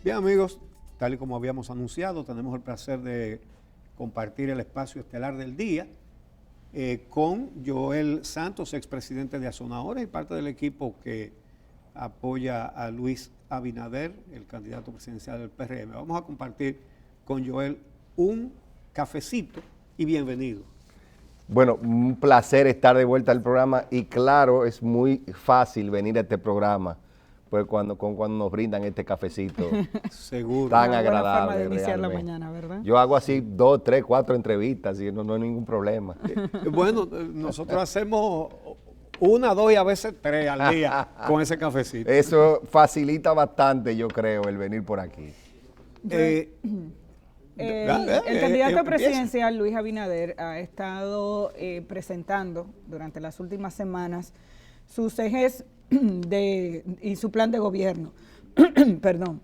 Bien, amigos, tal y como habíamos anunciado, tenemos el placer de compartir el espacio estelar del día con Joel Santos, expresidente de Azonahora y parte del equipo que apoya a Luis Abinader, el candidato presidencial del PRM. Vamos a compartir con Joel un cafecito y bienvenido. Bueno, un placer estar de vuelta al programa y claro, es muy fácil venir a este programa pues cuando nos brindan este cafecito Seguro. tan Una buena forma de agradable iniciar la realmente. mañana, ¿verdad? Yo hago así 2, 3, 4 entrevistas y no hay ningún problema. Bueno, nosotros hacemos 1, 2 y a veces 3 al día con ese cafecito. Eso facilita bastante, yo creo, el venir por aquí. El candidato presidencial Luis Abinader ha estado presentando durante las últimas semanas sus ejes y su plan de gobierno. Perdón.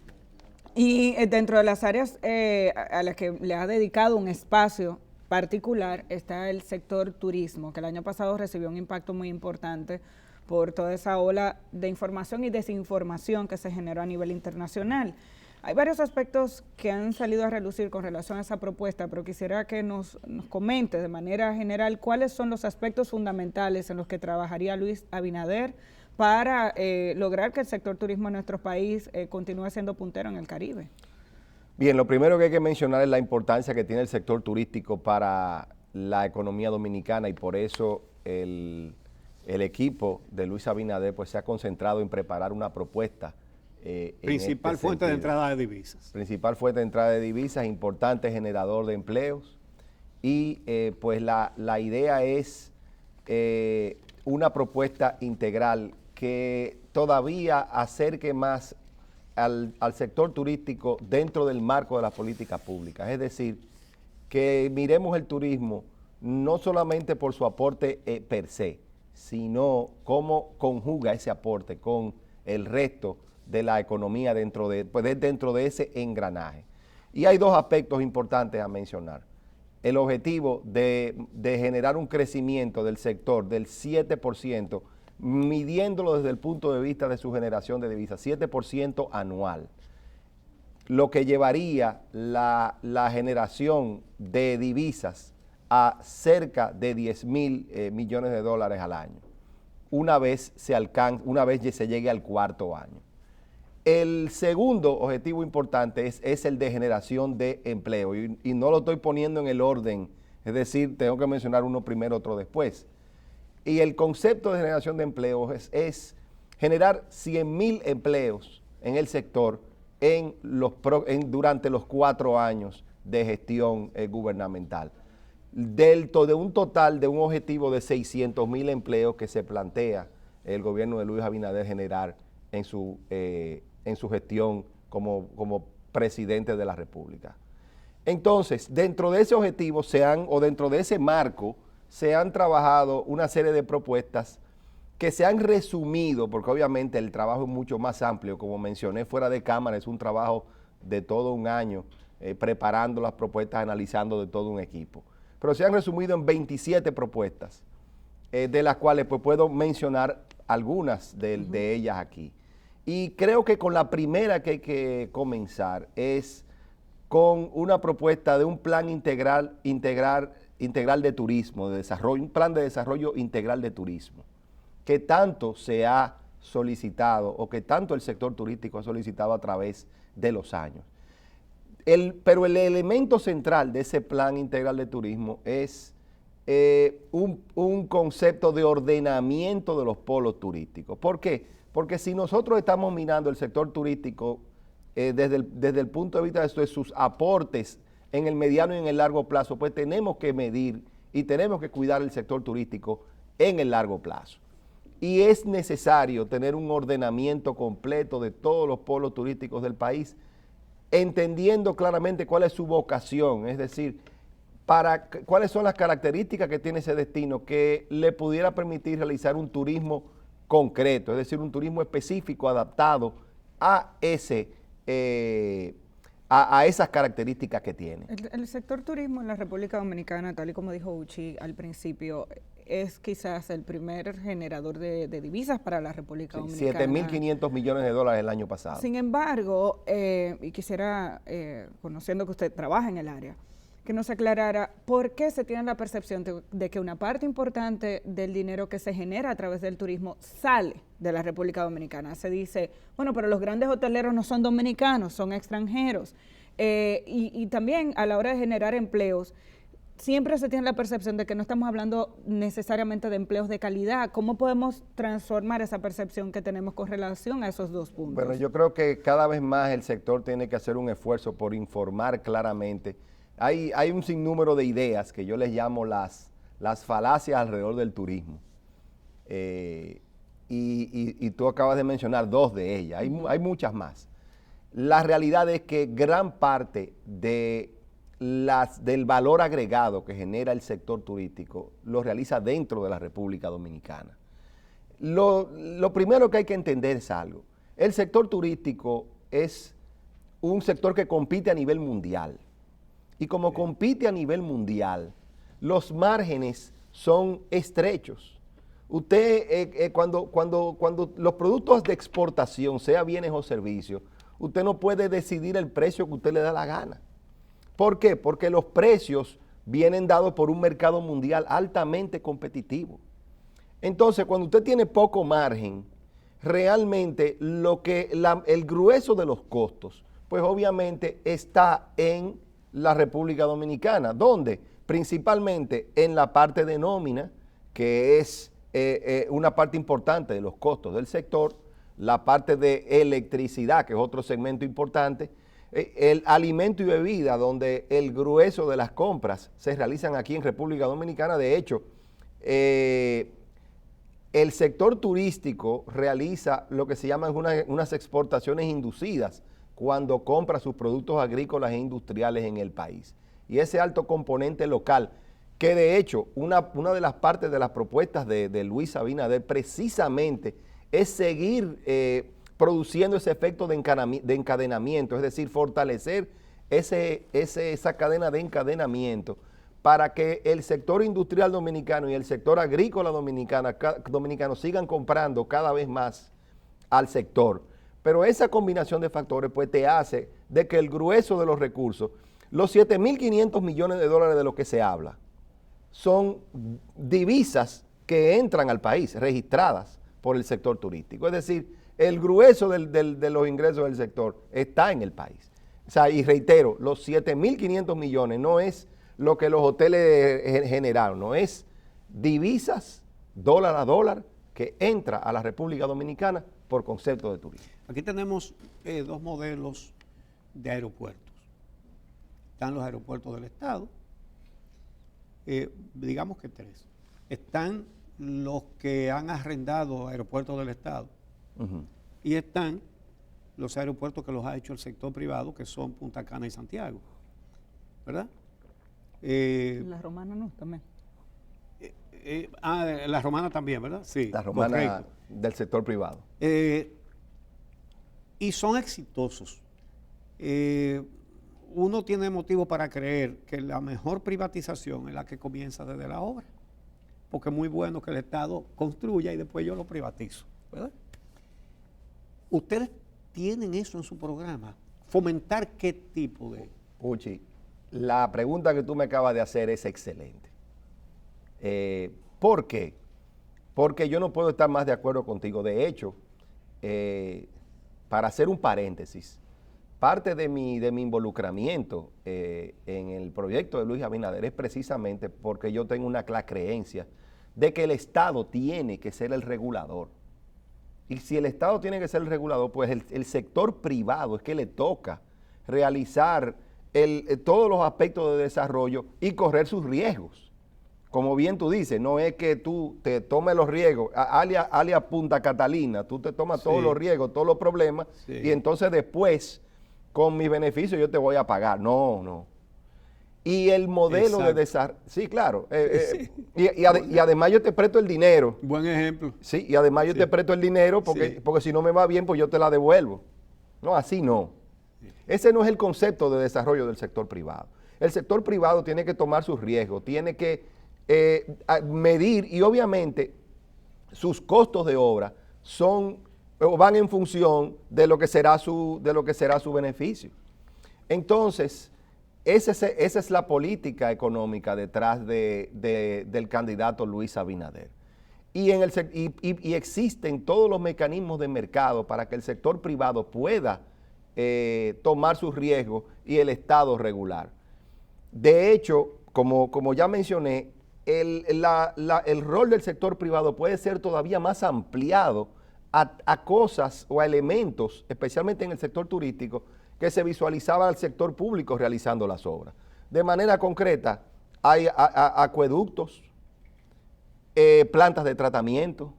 Y dentro de las áreas a las que le ha dedicado un espacio particular está el sector turismo, que el año pasado recibió un impacto muy importante por toda esa ola de información y desinformación que se generó a nivel internacional. Hay varios aspectos que han salido a relucir con relación a esa propuesta, pero quisiera que nos comente de manera general cuáles son los aspectos fundamentales en los que trabajaría Luis Abinader para lograr que el sector turismo en nuestro país continúe siendo puntero en el Caribe. Bien, lo primero que hay que mencionar es la importancia que tiene el sector turístico para la economía dominicana y por eso el equipo de Luis Abinader pues se ha concentrado en preparar una propuesta. Principal fuente de entrada de divisas. Principal fuente de entrada de divisas, importante generador de empleos y pues la idea es una propuesta integral que todavía acerque más al sector turístico dentro del marco de las políticas públicas. Es decir, que miremos el turismo no solamente por su aporte per se, sino cómo conjuga ese aporte con el resto de la economía dentro de ese engranaje. Y hay 2 aspectos importantes a mencionar. El objetivo de generar un crecimiento del sector del 7%, midiéndolo desde el punto de vista de su generación de divisas, 7% anual, lo que llevaría la generación de divisas a cerca de 10.000 millones de dólares al año, una vez se llegue al 4.º año. El segundo objetivo importante es el de generación de empleo y no lo estoy poniendo en el orden, es decir, tengo que mencionar uno primero, otro después. Y el concepto de generación de empleo es generar 100.000 empleos en el sector durante los 4 años de gestión gubernamental. De un total de un objetivo de 600.000 empleos que se plantea el gobierno de Luis Abinader generar en su gestión como presidente de la República. Entonces, dentro de ese objetivo dentro de ese marco, se han trabajado una serie de propuestas que se han resumido, porque obviamente el trabajo es mucho más amplio, como mencioné fuera de cámara, es un trabajo de todo un año, preparando las propuestas, analizando de todo un equipo. Pero se han resumido en 27 propuestas, de las cuales pues puedo mencionar algunas de ellas aquí. Y creo que con la primera que hay que comenzar es con una propuesta de un plan integral de turismo, de desarrollo, un plan de desarrollo integral de turismo, que tanto se ha solicitado o que tanto el sector turístico ha solicitado a través de los años. Pero el elemento central de ese plan integral de turismo es un concepto de ordenamiento de los polos turísticos. ¿Por qué? Porque si nosotros estamos mirando el sector turístico desde el punto de vista de sus aportes en el mediano y en el largo plazo, pues tenemos que medir y tenemos que cuidar el sector turístico en el largo plazo. Y es necesario tener un ordenamiento completo de todos los polos turísticos del país, entendiendo claramente cuál es su vocación, es decir, cuáles son las características que tiene ese destino que le pudiera permitir realizar un turismo concreto, es decir, un turismo específico adaptado a esas características que tiene. El sector turismo en la República Dominicana, tal y como dijo Uchi al principio, es quizás el primer generador de divisas para la República Dominicana. 7.500 millones de dólares el año pasado. Sin embargo, y quisiera, conociendo que usted trabaja en el área, que nos aclarara por qué se tiene la percepción de que una parte importante del dinero que se genera a través del turismo sale de la República Dominicana. Se dice, bueno, pero los grandes hoteleros no son dominicanos, son extranjeros. Y también a la hora de generar empleos, siempre se tiene la percepción de que no estamos hablando necesariamente de empleos de calidad. ¿Cómo podemos transformar esa percepción que tenemos con relación a esos dos puntos? Bueno, yo creo que cada vez más el sector tiene que hacer un esfuerzo por informar claramente. Hay un sinnúmero de ideas que yo les llamo las falacias alrededor del turismo. Y tú acabas de mencionar dos de ellas. Hay muchas más. La realidad es que gran parte del valor agregado que genera el sector turístico lo realiza dentro de la República Dominicana. Lo primero que hay que entender es algo. El sector turístico es un sector que compite a nivel mundial. Y como compite a nivel mundial, los márgenes son estrechos. Usted, cuando los productos de exportación, sea bienes o servicios, usted no puede decidir el precio que usted le da la gana. ¿Por qué? Porque los precios vienen dados por un mercado mundial altamente competitivo. Entonces, cuando usted tiene poco margen, realmente el grueso de los costos, pues obviamente está en la República Dominicana. ¿Dónde? Principalmente en la parte de nómina, que es una parte importante de los costos del sector, la parte de electricidad, que es otro segmento importante, el alimento y bebida, donde el grueso de las compras se realizan aquí en República Dominicana. De hecho, el sector turístico realiza lo que se llaman unas exportaciones inducidas cuando compra sus productos agrícolas e industriales en el país. Y ese alto componente local, que de hecho una de las partes de las propuestas de Luis Abinader precisamente es seguir produciendo ese efecto de encadenamiento, es decir, fortalecer esa cadena de encadenamiento para que el sector industrial dominicano y el sector agrícola dominicano sigan comprando cada vez más al sector. Pero esa combinación de factores pues te hace de que el grueso de los recursos, los 7.500 millones de dólares de los que se habla, son divisas que entran al país, registradas por el sector turístico. Es decir, el grueso de los ingresos del sector está en el país. O sea, y reitero, los 7.500 millones no es lo que los hoteles generaron, no es divisas, dólar a dólar, que entra a la República Dominicana por concepto de turismo. Aquí tenemos dos modelos de aeropuertos. Están los aeropuertos del Estado, digamos que tres. Están los que han arrendado aeropuertos del Estado, y están los aeropuertos que los ha hecho el sector privado, que son Punta Cana y Santiago, ¿verdad? La Romana no, también. La Romana también, ¿verdad? Sí. La Romana, correcto. del sector privado. Y son exitosos. Uno tiene motivo para creer que la mejor privatización es la que comienza desde la obra, porque es muy bueno que el Estado construya y después yo lo privatizo, ¿verdad? Ustedes tienen eso en su programa, fomentar qué tipo de... Puchi, la pregunta que tú me acabas de hacer es excelente. ¿Por qué? Porque yo no puedo estar más de acuerdo contigo. De hecho, para hacer un paréntesis, parte de mi involucramiento en el proyecto de Luis Abinader es precisamente porque yo tengo una clara creencia de que el Estado tiene que ser el regulador. Y si el Estado tiene que ser el regulador, pues el sector privado es que le toca realizar todos los aspectos de desarrollo y correr sus riesgos. Como bien tú dices, no es que tú te tomes los riesgos, alias Punta Catalina, tú te tomas todos los riesgos, todos los problemas, y entonces después, con mis beneficios, yo te voy a pagar. No. Y el modelo de desarrollo, sí, claro, y además yo te presto el dinero. Buen ejemplo. Sí, y además yo te presto el dinero porque si no me va bien, pues yo te la devuelvo. No, así no. Ese no es el concepto de desarrollo del sector privado. El sector privado tiene que tomar sus riesgos, tiene que medir, y obviamente sus costos de obra van en función de lo que será su beneficio. Entonces, esa es la política económica detrás del candidato Luis Abinader. Y existen todos los mecanismos de mercado para que el sector privado pueda tomar sus riesgos y el Estado regular. De hecho, como ya mencioné, el rol del sector privado puede ser todavía más ampliado a cosas o a elementos, especialmente en el sector turístico, que se visualizaba al sector público realizando las obras. De manera concreta, hay acueductos, plantas de tratamiento,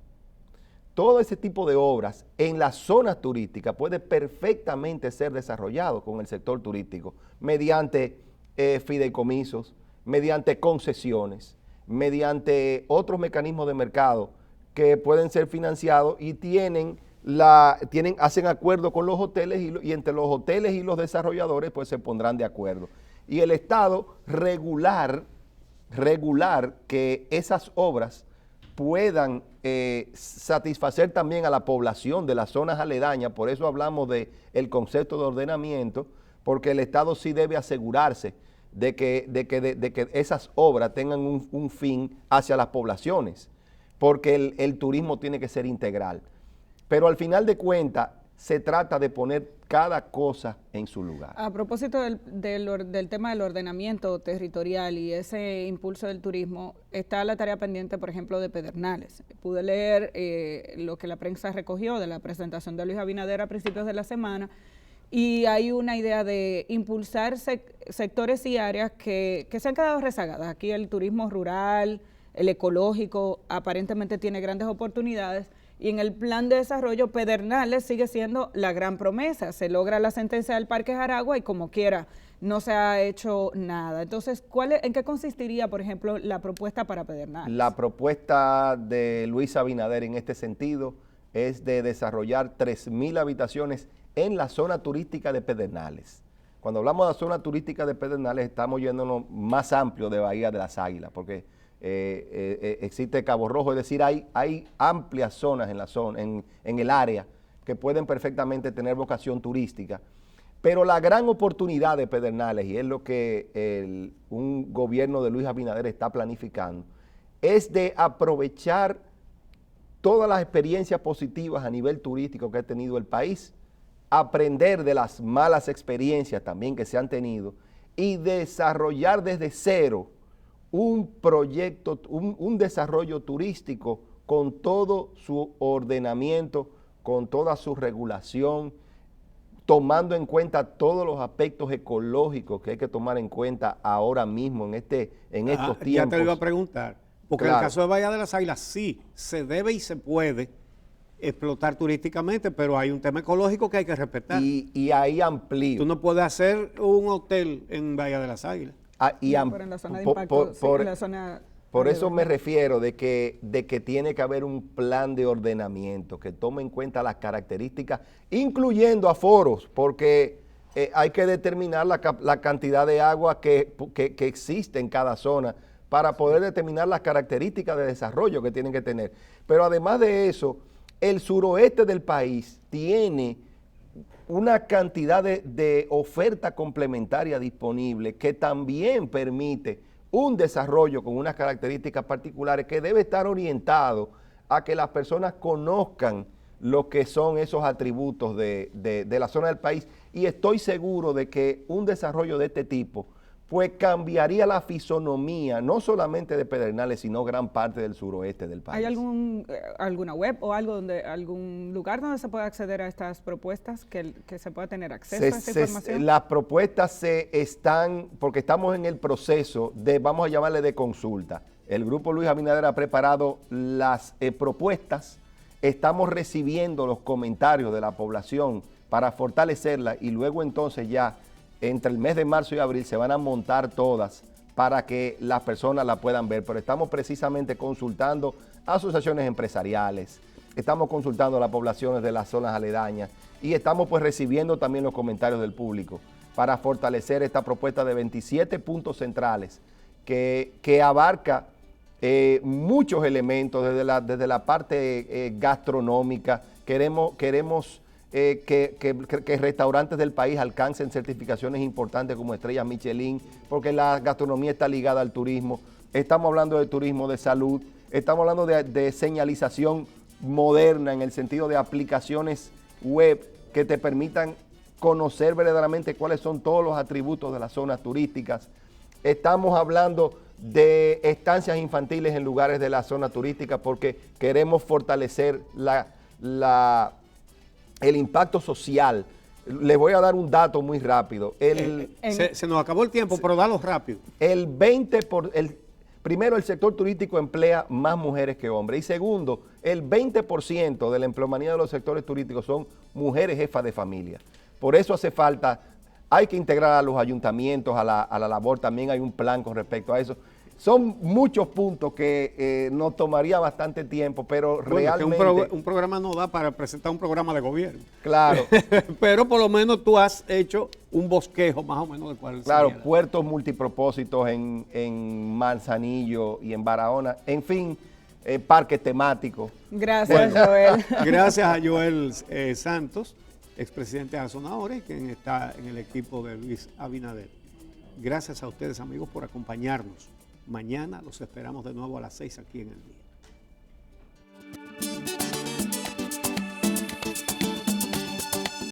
todo ese tipo de obras en las zonas turísticas puede perfectamente ser desarrollado con el sector turístico mediante fideicomisos, mediante concesiones, mediante otros mecanismos de mercado que pueden ser financiados y hacen acuerdo con los hoteles y entre los hoteles y los desarrolladores pues se pondrán de acuerdo. Y el Estado regular que esas obras puedan satisfacer también a la población de las zonas aledañas. Por eso hablamos del concepto de ordenamiento, porque el Estado sí debe asegurarse de que esas obras tengan un fin hacia las poblaciones, porque el turismo tiene que ser integral. Pero al final de cuentas, se trata de poner cada cosa en su lugar. A propósito del tema del ordenamiento territorial y ese impulso del turismo, está la tarea pendiente, por ejemplo, de Pedernales. Pude leer lo que la prensa recogió de la presentación de Luis Abinader a principios de la semana, y hay una idea de impulsar sectores y áreas que se han quedado rezagadas. Aquí el turismo rural, el ecológico, aparentemente tiene grandes oportunidades. Y en el plan de desarrollo, Pedernales sigue siendo la gran promesa. Se logra la sentencia del Parque Jaragua y como quiera no se ha hecho nada. Entonces, ¿en qué consistiría, por ejemplo, la propuesta para Pedernales? La propuesta de Luis Abinader en este sentido es de desarrollar 3.000 habitaciones en la zona turística de Pedernales. Cuando hablamos de la zona turística de Pedernales, estamos yéndonos más amplio de Bahía de las Águilas, porque existe Cabo Rojo, es decir, hay amplias zonas en el área que pueden perfectamente tener vocación turística, pero la gran oportunidad de Pedernales, y es lo que un gobierno de Luis Abinader está planificando, es de aprovechar todas las experiencias positivas a nivel turístico que ha tenido el país, aprender de las malas experiencias también que se han tenido y desarrollar desde cero un proyecto, un desarrollo turístico con todo su ordenamiento, con toda su regulación, tomando en cuenta todos los aspectos ecológicos que hay que tomar en cuenta ahora mismo en estos tiempos. Ya te lo iba a preguntar, porque claro, en el caso de Bahía de las Águilas sí, se debe y se puede explotar turísticamente, pero hay un tema ecológico que hay que respetar. Y ahí amplío. Tú no puedes hacer un hotel en Bahía de las Águilas. Pero en la zona de impacto, en la zona... Por eso me refiero de que tiene que haber un plan de ordenamiento que tome en cuenta las características, incluyendo aforos, porque hay que determinar la cantidad de agua que existe en cada zona para poder determinar las características de desarrollo que tienen que tener. Pero además de eso, el suroeste del país tiene una cantidad de oferta complementaria disponible que también permite un desarrollo con unas características particulares que debe estar orientado a que las personas conozcan lo que son esos atributos de la zona del país, y estoy seguro de que un desarrollo de este tipo pues cambiaría la fisonomía, no solamente de Pedernales, sino gran parte del suroeste del país. ¿Hay alguna web o algún lugar donde se pueda acceder a estas propuestas, que se pueda tener acceso a esta información? Las propuestas porque estamos en el proceso vamos a llamarle de consulta. El Grupo Luis Abinader ha preparado las propuestas, estamos recibiendo los comentarios de la población para fortalecerlas y luego entonces ya entre el mes de marzo y abril se van a montar todas para que las personas la puedan ver, pero estamos precisamente consultando asociaciones empresariales, estamos consultando a las poblaciones de las zonas aledañas y estamos pues recibiendo también los comentarios del público para fortalecer esta propuesta de 27 puntos centrales que abarca muchos elementos desde la parte gastronómica. Queremos que restaurantes del país alcancen certificaciones importantes como Estrellas Michelin, porque la gastronomía está ligada al turismo. Estamos hablando de turismo de salud, estamos hablando de señalización moderna en el sentido de aplicaciones web que te permitan conocer verdaderamente cuáles son todos los atributos de las zonas turísticas. Estamos hablando de estancias infantiles en lugares de la zona turística porque queremos fortalecer el impacto social. Les voy a dar un dato muy rápido. Se nos acabó el tiempo, pero dalo rápido. Primero, el sector turístico emplea más mujeres que hombres. Y segundo, el 20% de la empleomanía de los sectores turísticos son mujeres jefas de familia. Por eso hay que integrar a los ayuntamientos a la labor. También hay un plan con respecto a eso. Son muchos puntos que nos tomaría bastante tiempo, pero realmente... un programa no da para presentar un programa de gobierno. Claro. Pero por lo menos tú has hecho un bosquejo más o menos de cuál Claro, sería. puertos multipropósitos en Manzanillo y en Barahona. En fin, parques temáticos. Gracias, Joel. Gracias a Joel Santos, expresidente de Azonadores, quien está en el equipo de Luis Abinader. Gracias a ustedes, amigos, por acompañarnos. Mañana los esperamos de nuevo a las 6 aquí en El Día.